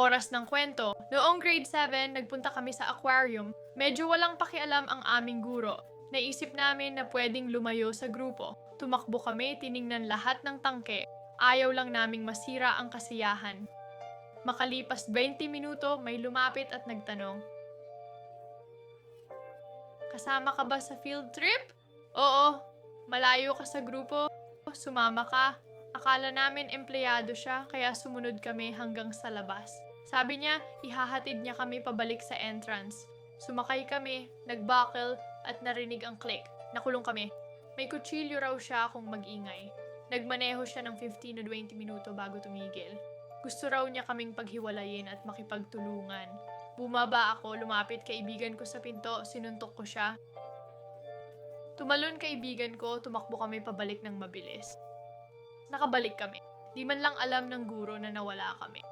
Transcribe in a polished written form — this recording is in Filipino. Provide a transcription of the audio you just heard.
Oras ng kwento. Noong grade 7, nagpunta kami sa aquarium. Medyo walang pakialam ang aming guro. Naisip namin na pwedeng lumayo sa grupo. Tumakbo kami, tiningnan lahat ng tangke. Ayaw lang naming masira ang kasiyahan. Makalipas 20 minuto, may lumapit at nagtanong, "Kasama ka ba sa field trip?" "Oo." "Malayo ka sa grupo? Sumama ka." Akala namin empleyado siya, kaya sumunod kami hanggang sa labas. Sabi niya, ihahatid niya kami pabalik sa entrance. Sumakay kami, nagbuckle, at narinig ang click. Nakulong kami. May kutsilyo raw siya kung mag-ingay. Nagmaneho siya ng 15 o 20 minuto bago tumigil. Gusto raw niya kaming paghiwalayin at makipagtulungan. Bumaba ako, lumapit kaibigan ko sa pinto, sinuntok ko siya. Tumalon kaibigan ko, tumakbo kami pabalik ng mabilis. Nakabalik kami. Di man lang alam ng guro na nawala kami.